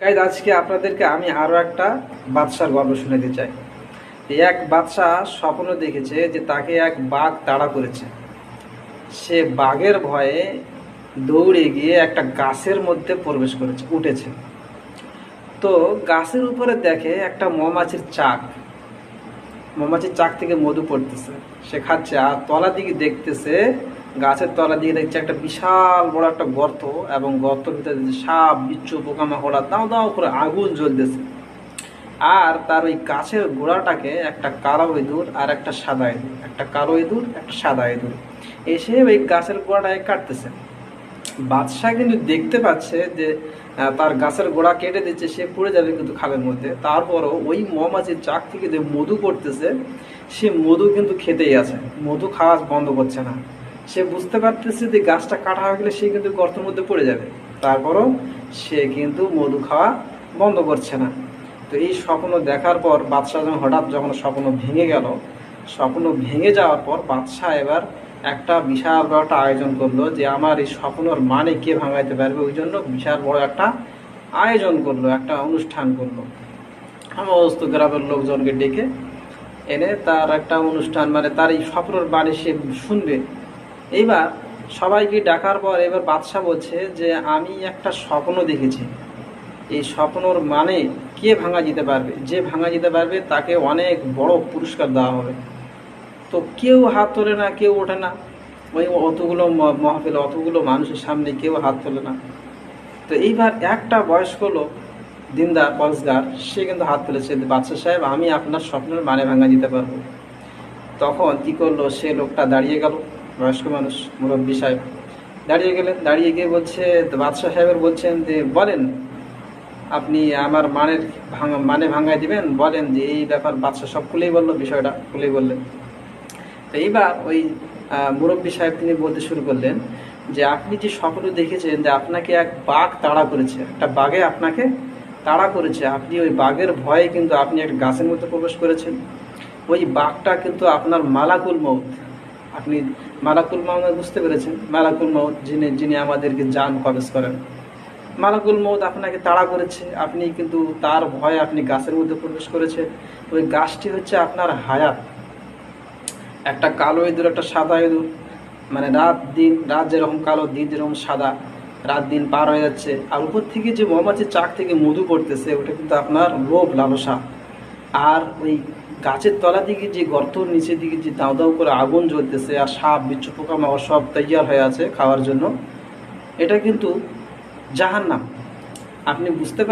Guys আজকে আপনাদেরকে আমি আরও একটা বাদশার গল্প শোনাতে চাই। এক বাদশা স্বপ্ন দেখেছে যে তাকে এক বাঘ তাড়া করেছে। সে বাঘের ভয়ে দৌড়ে গিয়ে একটা গাছের মধ্যে প্রবেশ করেছে, উঠেছে। তো গাছের উপরে দেখে একটা মৌমাছির চাক, মৌমাছির চাক থেকে মধু পড়তেছে, সে খাচ্ছে। আর তলা দিকে দেখতেছে, গাছের তলা দিকে দেখছে একটা বিশাল বড় একটা গর্ত, এবং গর্তের ভিতরে সাপ বিচ্ছু পোকামাকড় দাও দাও করে আগুন জ্বলতেছে। আর তার ওই গাছের গোড়াটাকে একটা কালো ইঁদুর আর একটা সাদা ইঁদুর, একটা কালো ইঁদুর একটা সাদা ইঁদুর এসে ওই গাছের গোড়াটাকে কাটতেছে। বাদশাহ কিন্তু দেখতে পাচ্ছে যে তার গাছের গোড়া কেটে দিচ্ছে, সে পড়ে যাবে কিন্তু খালের মধ্যে। তারপরও ওই মৌমাছির চাক থেকে যে মধু পড়তেছে, সে মধু কিন্তু খেতেই আছে, মধু খাওয়া বন্ধ করছে না। সে বুঝতে পারতেছে যে গাছটা কাটা হয়ে গেলে সে কিন্তু গর্তের মধ্যে পড়ে যাবে, তারপরও সে কিন্তু মধু খাওয়া বন্ধ করছে না। তো এই স্বপ্ন দেখার পর বাদশাহ যখন স্বপ্ন ভেঙে গেল, স্বপ্ন ভেঙে যাওয়ার পর বাদশাহ এবার একটা বিশাল বড় একটা আয়োজন করলো যে আমার এই স্বপ্নর মানে কে ভাঙাইতে পারবে। ওই জন্য বিশাল বড় একটা আয়োজন করলো, একটা অনুষ্ঠান করলো। সমস্ত গ্রামের লোকজনকে ডেকে এনে তার একটা অনুষ্ঠান, মানে তার এই স্বপ্নর বাণী সে শুনবে। এইবার সবাইকে ডাকার পর এবার বাদশাহ বলছে যে আমি একটা স্বপ্ন দেখেছি, এই স্বপ্নর মানে কে ভাঙা যেতে পারবে, যে ভাঙা যেতে পারবে তাকে অনেক বড় পুরস্কার দেওয়া হবে। তো কেউ হাত তোলে না, কেউ ওঠে না। ওই অতগুলো মহফিল, অতগুলো মানুষের সামনে কেউ হাত তোলে না। তো এইবার একটা বয়স্ক লোক, দিনদার পরেশগার, সে কিন্তু হাত তুলেছে, বাদশা সাহেব আমি আপনার স্বপ্নের মানে ভাঙা দিতে পারবো। তখন কি করলো, সে লোকটা দাঁড়িয়ে গেল, বয়স্ক মানুষ মুরব্বী সাহেব দাঁড়িয়ে গেলেন। দাঁড়িয়ে গিয়ে বলছে, বাদশা সাহেবের বলছেন যে বলেন আপনি আমার মানে ভাঙায় দিবেন, বলেন যে এই ব্যাপার। বাদশা সব খুলেই বললো, বিষয়টা খুলেই বললেন। তো এইবার ওই মুরব্বী সাহেব তিনি বলতে শুরু করলেন যে আপনি যে স্বপ্ন দেখেছেন যে আপনাকে এক বাঘ তাড়া করেছে, একটা বাঘে আপনাকে তাড়া করেছে, আপনি ওই বাঘের ভয়ে কিন্তু আপনি একটা গাছের মধ্যে প্রবেশ করেছেন। ওই বাঘটা কিন্তু আপনার মালাকুল মউত। আপনি মালাকুল মউত বুঝতে পেরেছেন? মালাকুল মউত যিনি যিনি আমাদেরকে জান কবজ করেন, মালাকুল মউত আপনাকে তাড়া করেছে, আপনি কিন্তু তার ভয়ে আপনি গাছের মধ্যে প্রবেশ করেছেন। ওই গাছটি হচ্ছে আপনার হায়াত। একটা কালো ইঁদুর একটা সাদা ইঁদুর, মানে রাত যেরকম কালো, দিন যেরকম সাদা, রাত দিন পার হয়ে যাচ্ছে। আর উপর থেকে যে মৌমাছির চাক থেকে মধু পড়তেছে, ওটা কিন্তু আপনার লোভ লালসা। আর ওই গাছের তলা দিকে যে গর্তর নিচের দিকে যে দাও দাও করে আগুন জ্বলতেছে, আর সাপ বিচ্ছু পোকামাকড় সব তৈয়ার হয়ে আছে খাওয়ার জন্য, এটা কিন্তু জাহান্নাম। আপনি বুঝতে